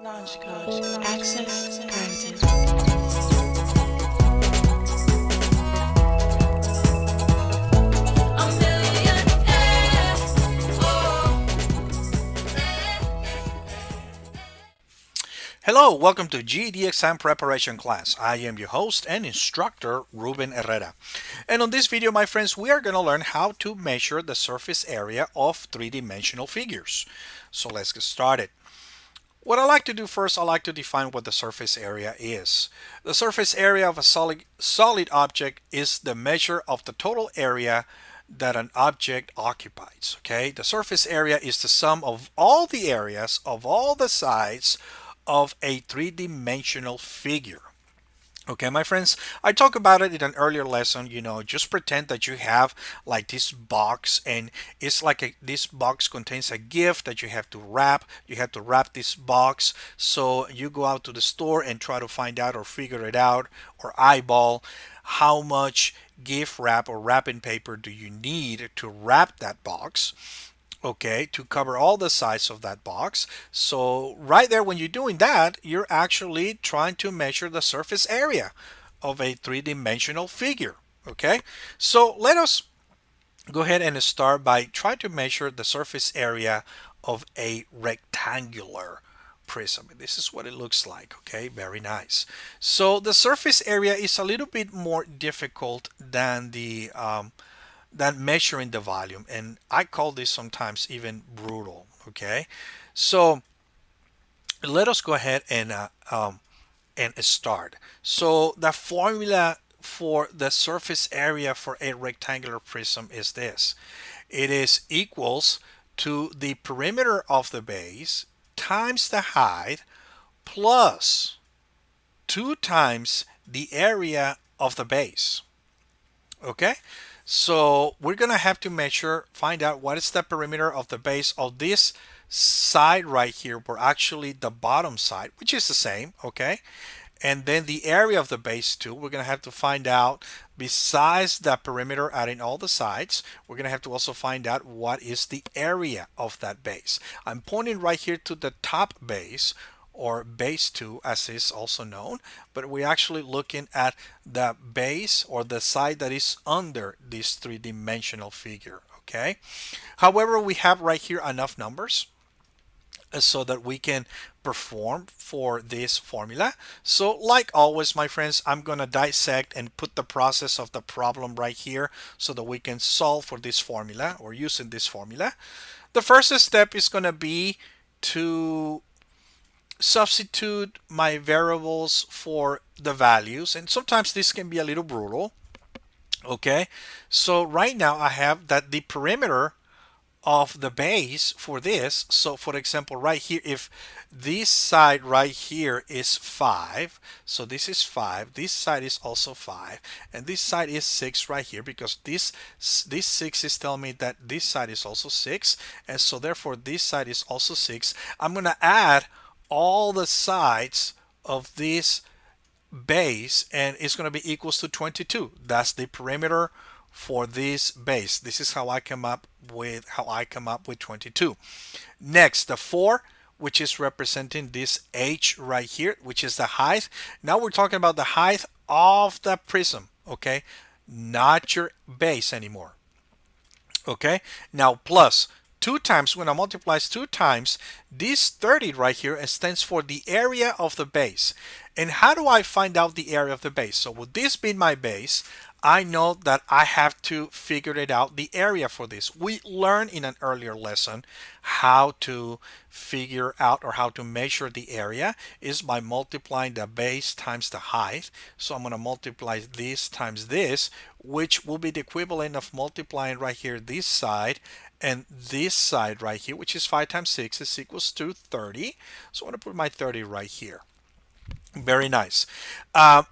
Launch code. Access granted. Hello, welcome to GED exam preparation class. I am your host and instructor, Ruben Herrera. And on this video, my friends, we are going to learn how to measure the surface area of three-dimensional figures. So let's get started. What I like to do first, I like to define what the surface area is. The surface area of a solid object is the measure of the total area that an object occupies. Okay, the surface area is the sum of all the areas of all the sides of a three-dimensional figure. Okay, my friends, I talked about it in an earlier lesson. Just pretend that you have like this box, and it's like this box contains a gift that you have to wrap. You have to wrap this box. So you go out to the store and try to find out or figure it out or eyeball how much gift wrap or wrapping paper do you need to wrap that box, okay, to cover all the sides of that box. So right there, when you're doing that, you're actually trying to measure the surface area of a three-dimensional figure. Okay, so let us go ahead and start by trying to measure the surface area of a rectangular prism. This is what it looks like. Okay, very nice. So the surface area is a little bit more difficult than measuring the volume, and I call this sometimes even brutal. Okay, so let us go ahead and start. So the formula for the surface area for a rectangular prism is this: it is equals to the perimeter of the base times the height plus 2 times the area of the base. Okay, so we're gonna have to find out what is the perimeter of the base of this side right here, or actually the bottom side, which is the same. Okay, and then the area of the base too. We're gonna have to find out, besides the perimeter, adding all the sides, we're gonna have to also find out what is the area of that base. I'm pointing right here to the top base, or base 2 as is also known, but we're actually looking at the base or the side that is under this three-dimensional figure. Okay, however, we have right here enough numbers so that we can perform for this formula. So like always, my friends, I'm going to dissect and put the process of the problem right here so that we can solve for this formula or using this formula. The first step is going to be to substitute my variables for the values, and sometimes this can be a little brutal. Okay, so right now I have that the perimeter of the base for this. So for example, right here, if this side right here is 5, so this is 5, this side is also 5, and this side is 6 right here, because this 6 is telling me that this side is also 6, and so therefore this side is also 6. I'm going to add all the sides of this base, and it's going to be equals to 22. That's the perimeter for this base. This is how I come up with 22. Next, the 4, which is representing this h right here, which is the height. Now we're talking about the height of the prism, okay, not your base anymore. Okay, now plus 2 times, when I multiply 2 times, this 30 right here stands for the area of the base. And how do I find out the area of the base? So with this being my base, I know that I have to figure it out, the area for this. We learned in an earlier lesson how to figure out or how to measure the area is by multiplying the base times the height. So I'm going to multiply this times this, which will be the equivalent of multiplying right here this side and this side right here, which is 5 times 6 is equals to 30. So I'm going to put my 30 right here. Very nice.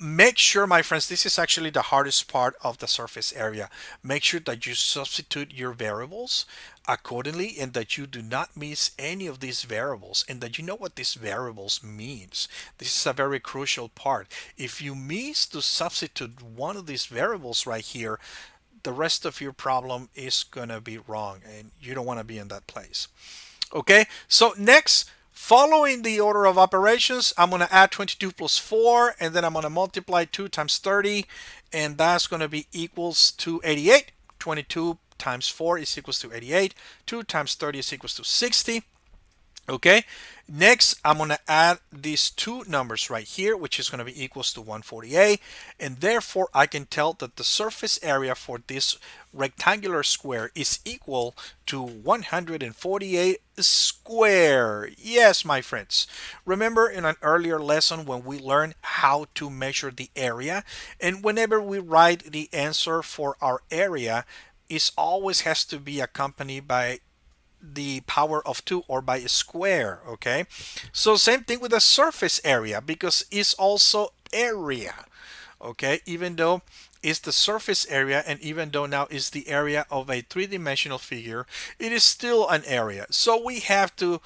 Make sure, my friends, this is actually the hardest part of the surface area. Make sure that you substitute your variables accordingly, and that you do not miss any of these variables, and that you know what these variables means. This is a very crucial part. If you miss to substitute one of these variables right here, the rest of your problem is going to be wrong, and you don't want to be in that place. Okay, so next, Following the order of operations, I'm going to add 22 plus 4, and then I'm going to multiply 2 times 30, and that's going to be equals to 88. 22 times 4 is equals to 88. 2 times 30 is equals to 60. Okay, next I'm going to add these two numbers right here, which is going to be equals to 148, and therefore I can tell that the surface area for this rectangular square is equal to 148 square. Yes, my friends. Remember in an earlier lesson when we learned how to measure the area, and whenever we write the answer for our area, it always has to be accompanied by the power of 2 or by a square. Okay, so same thing with the surface area because it's also area. Okay, even though it's the surface area and even though now is the area of a three-dimensional figure, it is still an area. So we have to,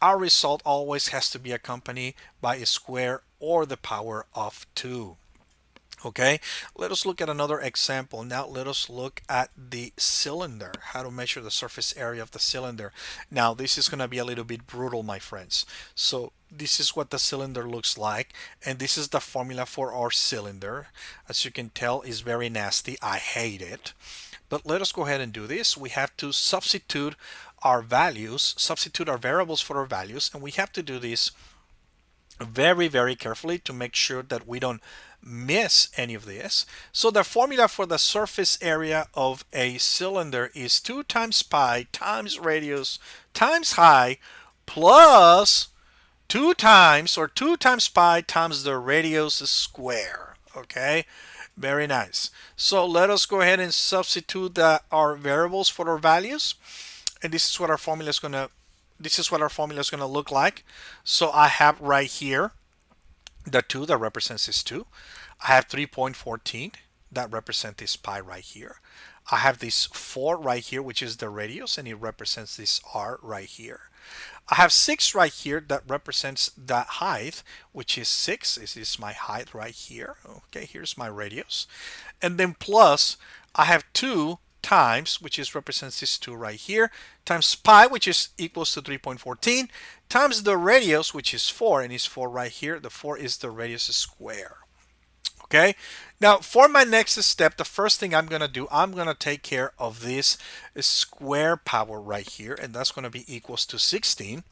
our result always has to be accompanied by a square or the power of 2. Okay, let us look at another example. Now let us look at the cylinder, how to measure the surface area of the cylinder. Now this is going to be a little bit brutal, my friends. So this is what the cylinder looks like, and this is the formula for our cylinder. As you can tell, it's very nasty. I hate it. But let us go ahead and do this. We have to substitute our values, substitute our variables for our values, and we have to do this very carefully to make sure that we don't miss any of this. So the formula for the surface area of a cylinder is 2 times pi times radius times height plus 2 times or 2 times pi times the radius square. Okay, very nice. So let us go ahead and substitute our variables for our values, and this is what our formula is going to look like. So I have right here the 2 that represents this 2. I have 3.14 that represents this pi right here. I have this 4 right here, which is the radius, and it represents this r right here. I have 6 right here that represents the height, which is 6. This is my height right here. Okay, here's my radius. And then plus, I have 2 times, which is represents this 2 right here, times pi, which is equals to 3.14, times the radius, which is 4, and is 4 right here. The 4 is the radius square. Okay, now for my next step, the first thing I'm going to do, I'm going to take care of this square power right here, and that's going to be equals to 16.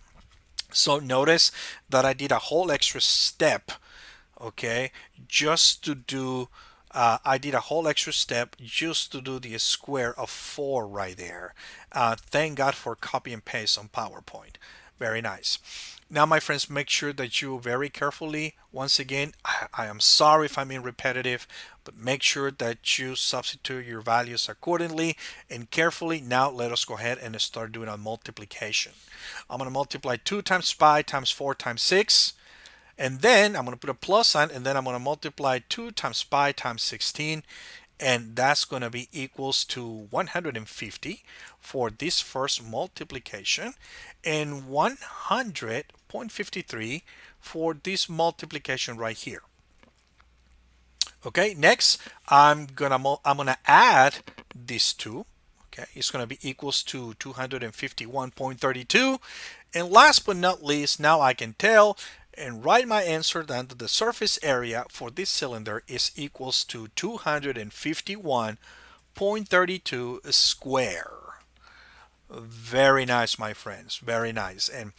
So notice that I did a whole extra step, okay, just to do I did a whole extra step just to do the square of 4 right there. Thank God for copy and paste on PowerPoint. Very nice. Now, my friends, make sure that you very carefully, once again, I am sorry if I'm being repetitive, but make sure that you substitute your values accordingly and carefully. Now, let us go ahead and start doing a multiplication. I'm going to multiply 2 times pi times 4 times 6. And then I'm going to put a plus sign, and then I'm going to multiply 2 times pi times 16, and that's going to be equals to 150 for this first multiplication, and 100.53 for this multiplication right here. Okay, next I'm gonna add these two. Okay, it's going to be equals to 251.32, and last but not least, now I can tell and write my answer down that the surface area for this cylinder is equals to 251.32 square. Very nice, my friends, very nice. And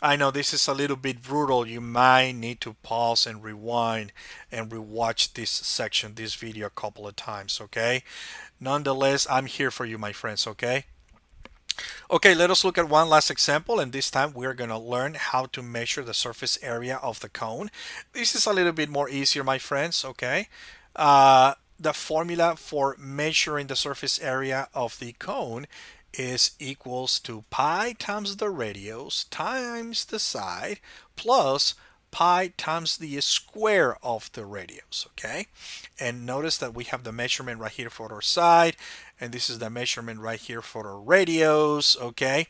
I know this is a little bit brutal. You might need to pause and rewind and rewatch this section, this video a couple of times, okay? Nonetheless, I'm here for you, my friends, okay? Okay, let us look at one last example, and this time we're going to learn how to measure the surface area of the cone. This is a little bit more easier, my friends, okay? The formula for measuring the surface area of the cone is equals to pi times the radius times the side plus pi times the square of the radius, okay? And notice that we have the measurement right here for our side, and this is the measurement right here for our radius, okay?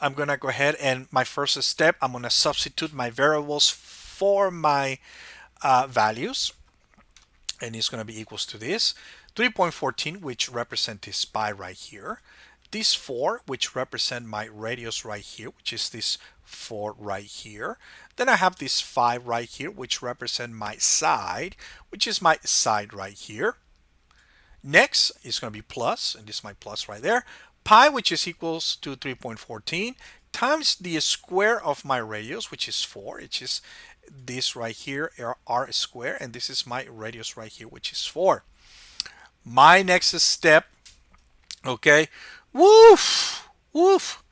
I'm gonna go ahead and my first step, I'm gonna substitute my variables for my values, and it's gonna be equals to this 3.14, which represent this pi right here, this 4, which represent my radius right here, which is this 4 right here. Then I have this 5 right here, which represent my side, which is my side right here. Next is going to be plus, and this is my plus right there. Pi, which is equals to 3.14 times the square of my radius, which is 4, which is this right here, r square, and this is my radius right here, which is 4. My next step, okay, woof, woof.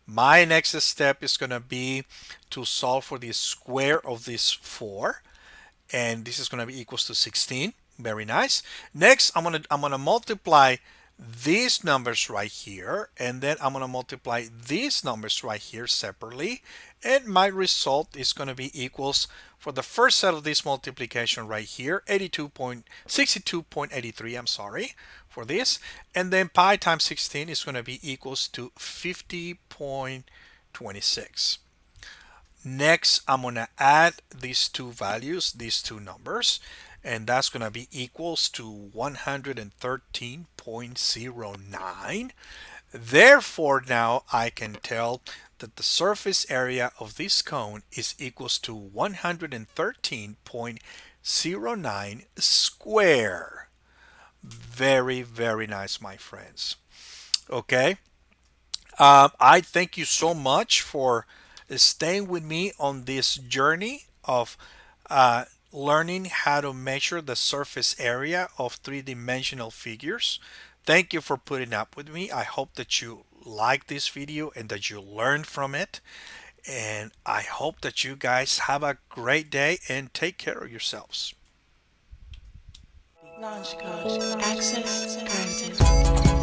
My next step is going to be to solve for the square of this 4, and this is going to be equals to 16. Very nice. Next, I'm gonna multiply these numbers right here, and then I'm gonna multiply these numbers right here separately, and my result is going to be equals for the first set of this multiplication right here, 62.83. I'm sorry for this, and then pi times 16 is going to be equals to 50.26. Next, I'm going to add these two values, these two numbers, and that's going to be equals to 113.09. Therefore, now I can tell that the surface area of this cone is equals to 113.09 square. Very, very nice, my friends. Okay. I thank you so much for staying with me on this journey of learning how to measure the surface area of three-dimensional figures. Thank you for putting up with me. I hope that you like this video and that you learned from it. And I hope that you guys have a great day and take care of yourselves. Launch code. Access granted.